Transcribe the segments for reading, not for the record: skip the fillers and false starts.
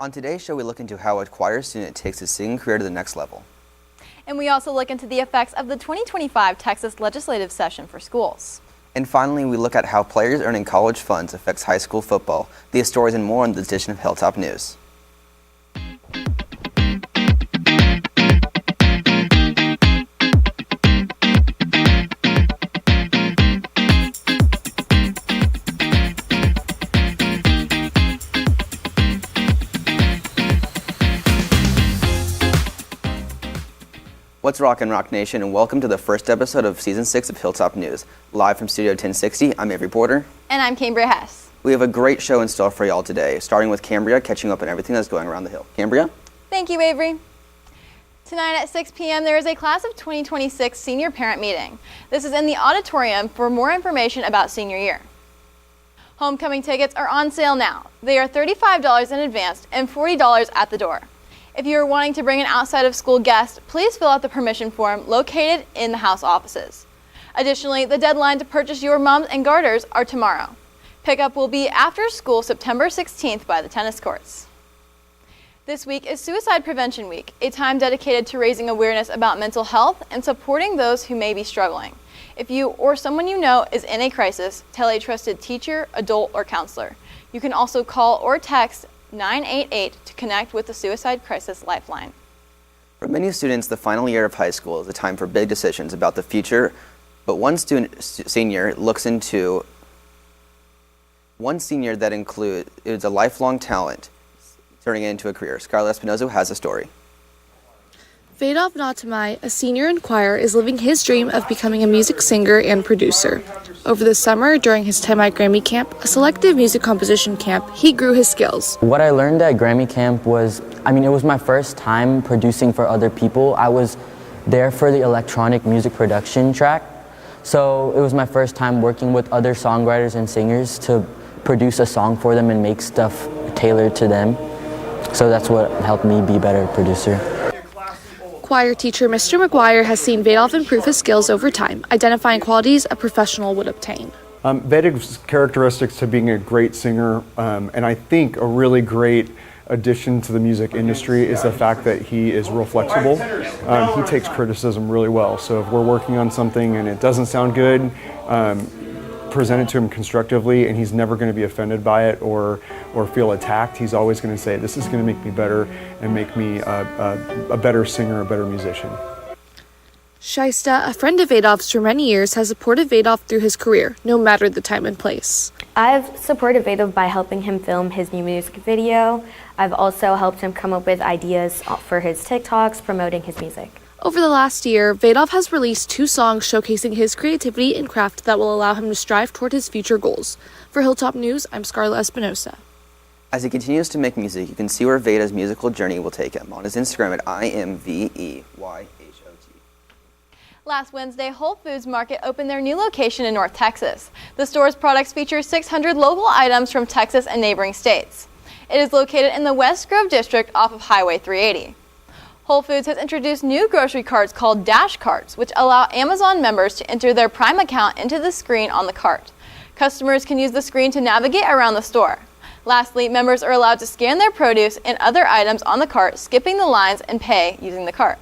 On today's show, we look into how a choir student takes his singing career to the next level. And we also look into the effects of the 2025 Texas legislative session for schools. And finally, we look at how players earning college funds affects high school football. These stories and more on this edition of Hilltop News. What's rockin' Rock Nation, and welcome to the first episode of Season 6 of Hilltop News. Live from Studio 1060, I'm Avery Porter. And I'm Cambria Hess. We have a great show in store for y'all today, starting with Cambria catching up on everything that's going around the Hill. Cambria? Thank you, Avery. Tonight at 6 p.m. there is a Class of 2026 Senior Parent Meeting. This is in the auditorium for more information about senior year. Homecoming tickets are on sale now. They are $35 in advance and $40 at the door. If you are wanting to bring an outside of school guest, please fill out the permission form located in the house offices. Additionally, the deadline to purchase your mums and garters are tomorrow. Pickup will be after school September 16th by the tennis courts. This week is Suicide Prevention Week, a time dedicated to raising awareness about mental health and supporting those who may be struggling. If you or someone you know is in a crisis, tell a trusted teacher, adult, or counselor. You can also call or text 988 to connect with the Suicide Crisis Lifeline. For many students, the final year of high school is a time for big decisions about the future, but one senior that includes a lifelong talent, turning it into a career. Scarlett Espinoza has a story. Vedhav, a senior in choir, is living his dream of becoming a music singer and producer. Over the summer, during his time at Grammy Camp, a selective music composition camp, he grew his skills. What I learned at Grammy Camp was, it was my first time producing for other people. I was there for the electronic music production track. So it was my first time working with other songwriters and singers to produce a song for them and make stuff tailored to them. So that's what helped me be a better producer. Choir teacher Mr. McGuire has seen Vedhav improve his skills over time, identifying qualities a professional would obtain. Vedhav's characteristics to being a great singer, and I think a really great addition to the music industry is the fact that he is real flexible. He takes criticism really well, so if we're working on something and it doesn't sound good, present it to him constructively, and he's never going to be offended by it or feel attacked. He's always going to say, this is going to make me better and make me a better singer, a better musician. Shaista, a friend of Vedhav's for many years, has supported Vedhav through his career, no matter the time and place. I've supported Vedhav by helping him film his new music video. I've also helped him come up with ideas for his TikToks promoting his music. Over the last year, Vedhav has released 2 songs showcasing his creativity and craft that will allow him to strive toward his future goals. For Hilltop News, I'm Scarlett Espinoza. As he continues to make music, you can see where Vedhav's musical journey will take him on his Instagram at IMVEYHOT. Last Wednesday, Whole Foods Market opened their new location in North Texas. The store's products feature 600 local items from Texas and neighboring states. It is located in the West Grove district off of Highway 380. Whole Foods has introduced new grocery carts called Dash Carts, which allow Amazon members to enter their Prime account into the screen on the cart. Customers can use the screen to navigate around the store. Lastly, members are allowed to scan their produce and other items on the cart, skipping the lines, and pay using the cart.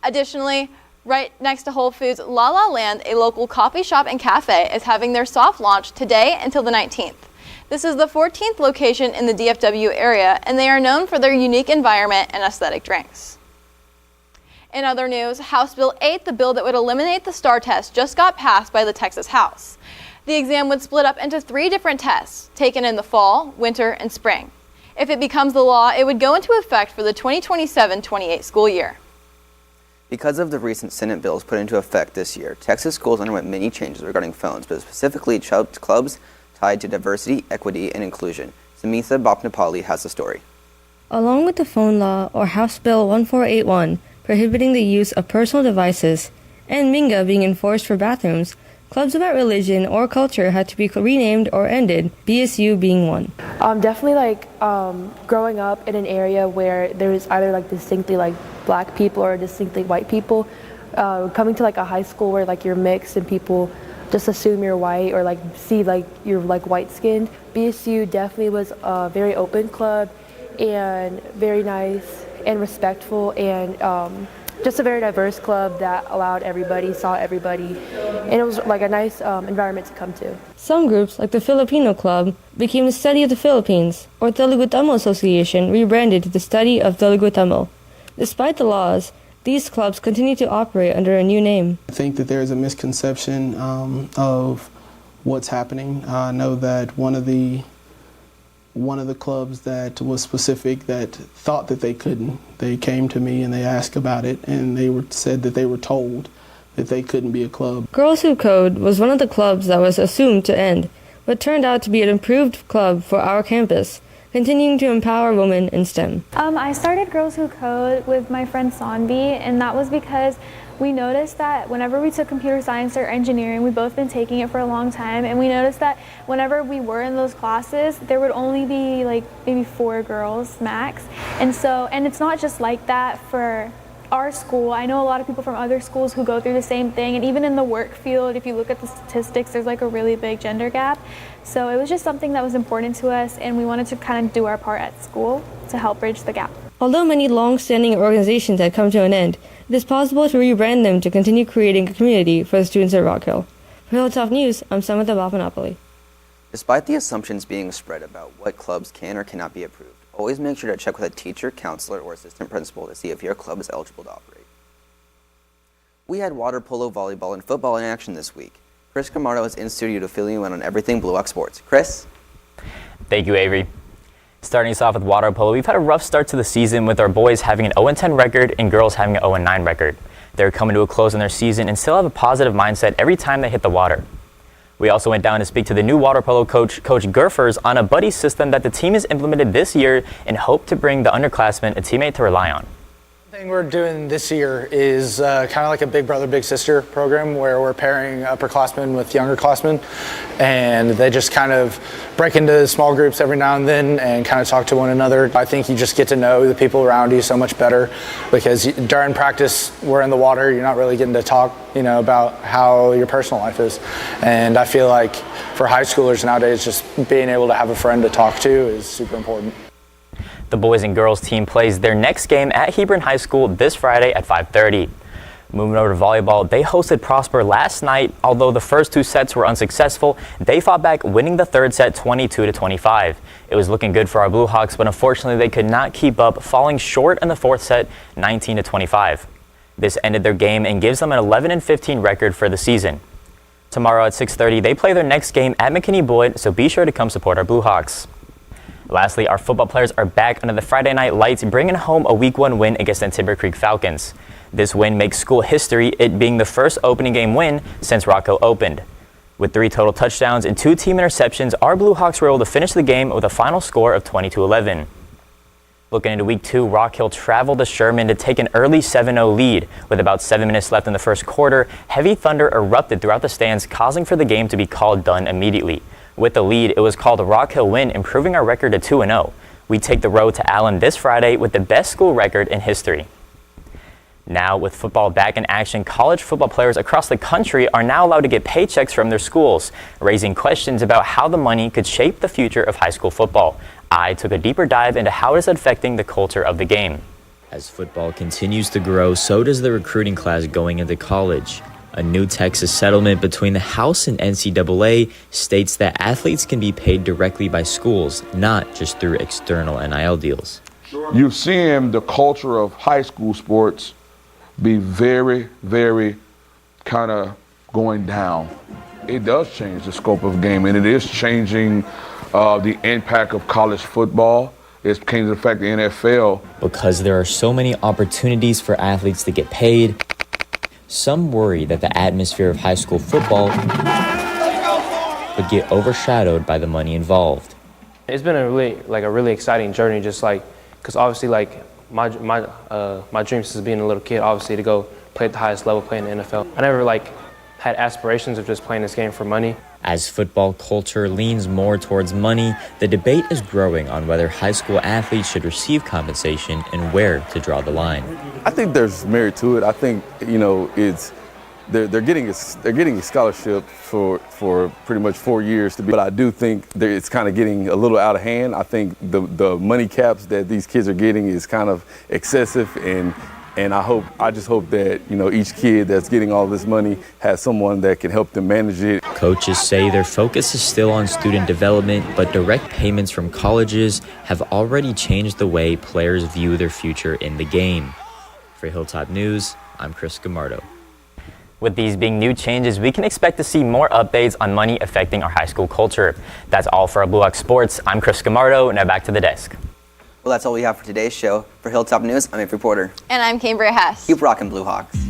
Additionally, right next to Whole Foods, La La Land, a local coffee shop and cafe, is having their soft launch today until the 19th. This is the 14th location in the DFW area, and they are known for their unique environment and aesthetic drinks. In other news, House Bill 8, the bill that would eliminate the STAR test, just got passed by the Texas House. The exam would split up into 3 different tests, taken in the fall, winter, and spring. If it becomes the law, it would go into effect for the 2027-28 school year. Because of the recent Senate bills put into effect this year, Texas schools underwent many changes regarding phones, but specifically clubs tied to diversity, equity, and inclusion. Samitha Bopnapali has a story. Along with the phone law, or House Bill 1481, prohibiting the use of personal devices, and Minga being enforced for bathrooms, clubs about religion or culture had to be renamed or ended, BSU being one. Definitely growing up in an area where there is either distinctly black people or distinctly white people, coming to a high school where you're mixed and people just assume you're white or see you're white skinned. BSU definitely was a very open club. and very nice and respectful, and just a very diverse club that allowed everybody, saw everybody, and it was like a nice environment to come to. Some groups, like the Filipino Club, became the Study of the Philippines, or Telugu Tamil Association rebranded to the Study of Telugu Tamil. Despite the laws, these clubs continue to operate under a new name. I think that there is a misconception of what's happening. I know that one of the clubs that was specific that thought that they couldn't, they came to me and they asked about it, and said that they were told that they couldn't be a club. Girls Who Code was one of the clubs that was assumed to end, but turned out to be an improved club for our campus, continuing to empower women in STEM. I started Girls Who Code with my friend Sanvi, and that was because we noticed that whenever we took computer science or engineering, we've both been taking it for a long time, and we noticed that whenever we were in those classes, there would only be like maybe 4 girls max. And it's not just like that for our school. I know a lot of people from other schools who go through the same thing, and even in the work field, if you look at the statistics, there's like a really big gender gap. So it was just something that was important to us, and we wanted to kind of do our part at school to help bridge the gap. Although many long-standing organizations had come to an end, it is possible to rebrand them to continue creating a community for the students at Rock Hill. For Hilltop News, I'm Samantha Bapanopoli. Despite the assumptions being spread about what clubs can or cannot be approved, always make sure to check with a teacher, counselor, or assistant principal to see if your club is eligible to operate. We had water polo, volleyball, and football in action this week. Chris Scamardo is in studio to fill you in on everything Blue Hawk sports. Chris? Thank you, Avery. Starting us off with water polo, we've had a rough start to the season with our boys having an 0-10 record and girls having an 0-9 record. They're coming to a close in their season and still have a positive mindset every time they hit the water. We also went down to speak to the new water polo coach, Coach Gerfers, on a buddy system that the team has implemented this year and hope to bring the underclassmen a teammate to rely on. The thing we're doing this year is kind of like a big brother, big sister program where we're pairing upperclassmen with younger classmen, and they just kind of break into small groups every now and then and kind of talk to one another. I think you just get to know the people around you so much better because during practice, we're in the water, you're not really getting to talk, about how your personal life is. And I feel like for high schoolers nowadays, just being able to have a friend to talk to is super important. The boys and girls team plays their next game at Hebron High School this Friday at 5:30. Moving over to volleyball, they hosted Prosper last night. Although the first 2 sets were unsuccessful, they fought back, winning the third set 22-25. It was looking good for our Blue Hawks, but unfortunately they could not keep up, falling short in the fourth set 19-25. This ended their game and gives them an 11-15 record for the season. Tomorrow at 6:30, they play their next game at McKinney-Boyd, so be sure to come support our Blue Hawks. Lastly, our football players are back under the Friday night lights, bringing home a Week 1 win against the Timber Creek Falcons. This win makes school history, it being the first opening game win since Rock Hill opened. With 3 total touchdowns and 2 team interceptions, our Blue Hawks were able to finish the game with a final score of 20-11. Looking into Week 2, Rock Hill traveled to Sherman to take an early 7-0 lead. With about 7 minutes left in the first quarter, heavy thunder erupted throughout the stands, causing for the game to be called done immediately. With the lead, it was called a Rock Hill win, improving our record to 2-0. We take the road to Allen this Friday with the best school record in history. Now, with football back in action, college football players across the country are now allowed to get paychecks from their schools, raising questions about how the money could shape the future of high school football. I took a deeper dive into how it is affecting the culture of the game. As football continues to grow, so does the recruiting class going into college. A new Texas settlement between the House and NCAA states that athletes can be paid directly by schools, not just through external NIL deals. You're seeing the culture of high school sports be very, very kind of going down. It does change the scope of the game, and it is changing the impact of college football. It's changing the fact the NFL. Because there are so many opportunities for athletes to get paid, some worry that the atmosphere of high school football would get overshadowed by the money involved. It's been a really exciting journey, just because obviously my dream since being a little kid, obviously to go play at the highest level, play in the NFL. I never had aspirations of just playing this game for money. As football culture leans more towards money, the debate is growing on whether high school athletes should receive compensation and where to draw the line. I think there's merit to it. I think, it's they're getting a scholarship for pretty much 4 years but I do think it's kind of getting a little out of hand. I think the money caps that these kids are getting is kind of excessive, and I just hope that, you know, each kid that's getting all this money has someone that can help them manage it. Coaches say their focus is still on student development, but direct payments from colleges have already changed the way players view their future in the game. For Hilltop News, I'm Chris Scamardo. With these being new changes, we can expect to see more updates on money affecting our high school culture. That's all for our Blue Hawk Sports. I'm Chris Scamardo. Now back to the desk. Well, that's all we have for today's show. For Hilltop News, I'm Avery Porter. And I'm Cambria Hess. Keep rocking, Blue Hawks.